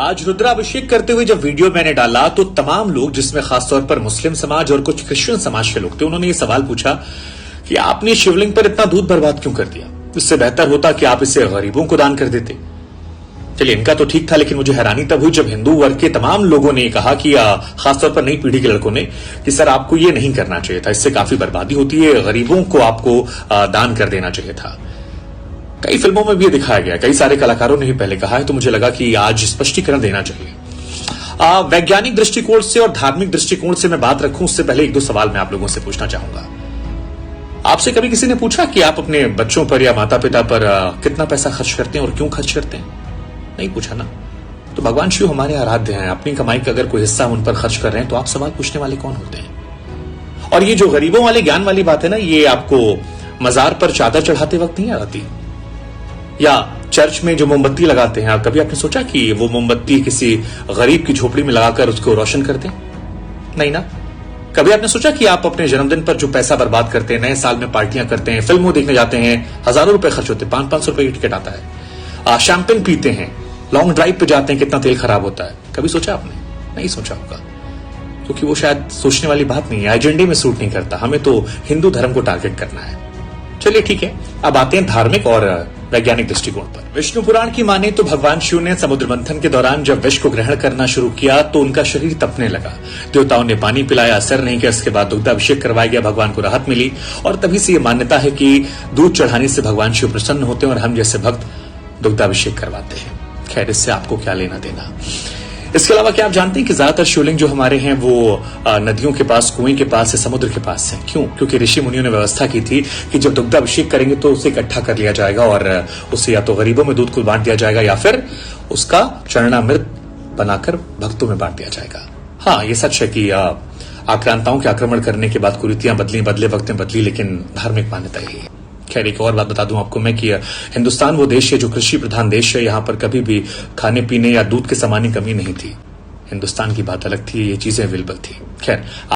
आज रुद्राभिषेक करते हुए जब वीडियो मैंने डाला तो तमाम लोग, जिसमें खासतौर पर मुस्लिम समाज और कुछ क्रिश्चियन समाज के लोग थे, उन्होंने ये सवाल पूछा कि आपने शिवलिंग पर इतना दूध बर्बाद क्यों कर दिया? इससे बेहतर होता कि आप इसे गरीबों को दान कर देते। चलिए, इनका तो ठीक था, लेकिन मुझे हैरानी तब हुई जब हिंदू वर्ग के तमाम लोगों ने कहा कि खासतौर पर नई पीढ़ी के लड़कों ने कि सर आपको ये नहीं करना चाहिए था, इससे काफी बर्बादी होती है, गरीबों को आपको दान कर देना चाहिए था। कई फिल्मों में भी दिखाया गया, कई सारे कलाकारों ने भी पहले कहा है, तो मुझे लगा कि आज स्पष्टीकरण देना चाहिए। वैज्ञानिक दृष्टिकोण से और धार्मिक दृष्टिकोण से मैं बात रखूं उससे पहले एक दो सवाल मैं आप लोगों से पूछना चाहूंगा। आपसे कभी किसी ने पूछा कि आप अपने बच्चों पर या माता पिता पर कितना पैसा खर्च करते हैं और क्यों खर्च करते हैं? नहीं पूछा ना। तो भगवान शिव हमारे आराध्य हैं, अपनी कमाई का अगर कोई हिस्सा उन पर खर्च कर रहे हैं तो आप सवाल पूछने वाले कौन होते हैं? और ये जो गरीबों वाले ज्ञान वाली बात है ना, ये आपको मजार पर चादर चढ़ाते वक्त नहीं आती, या चर्च में जो मोमबत्ती लगाते हैं, कभी आपने सोचा कि वो मोमबत्ती किसी गरीब की झोपड़ी में लगाकर उसको रोशन करते हैं? नहीं ना। कभी आपने सोचा कि आप अपने जन्मदिन पर जो पैसा बर्बाद करते हैं, नए साल में पार्टियां करते हैं, फिल्मों देखने जाते हैं, हजारों रुपए खर्च होते हैं, 500-500 रुपए की टिकट आता है, शैंपेन पीते हैं, लॉन्ग ड्राइव पे जाते हैं, कितना तेल खराब होता है? कभी सोचा आपने? नहीं सोचा होगा, क्योंकि वो शायद सोचने वाली बात नहीं है, एजेंडे में सूट नहीं करता। हमें तो हिंदू धर्म को टारगेट करना है। चलिए ठीक है, अब आते हैं धार्मिक और वैज्ञानिक दृष्टिकोण पर। विष्णु पुराण की माने तो भगवान शिव ने समुद्र मंथन के दौरान जब विष को ग्रहण करना शुरू किया तो उनका शरीर तपने लगा। देवताओं ने पानी पिलाया, असर नहीं किया। इसके बाद दुग्धाभिषेक करवाया गया, भगवान को राहत मिली, और तभी से ये मान्यता है कि दूध चढ़ाने से भगवान शिव प्रसन्न होते हैं और हम जैसे भक्त दुग्धाभिषेक करवाते हैं। खैर, इससे आपको क्या लेना देना। इसके अलावा क्या आप जानते हैं कि ज्यादातर शिवलिंग जो हमारे हैं वो नदियों के पास, कुएं के पास है, समुद्र के पास है? क्यों? क्योंकि ऋषि मुनियों ने व्यवस्था की थी कि जब दुग्धाभिषेक करेंगे तो उसे इकट्ठा कर लिया जाएगा और उसे या तो गरीबों में दूध को बांट दिया जाएगा या फिर उसका चरणामृत बनाकर भक्तों में बांट दिया जाएगा। हाँ, ये सच है कि आक्रांताओं के आक्रमण करने के बाद कुरीतियां बदली, बदले वक्त में बदली, लेकिन धार्मिक मान्यता यही है। खैर, एक और बात बता दूं आपको मैं कि हिंदुस्तान वो देश है जो कृषि प्रधान देश है। यहां पर कभी भी खाने पीने या दूध के सामान की कमी नहीं थी। हिंदुस्तान की बात अलग थी, ये चीजें अवेलेबल थी। खैर,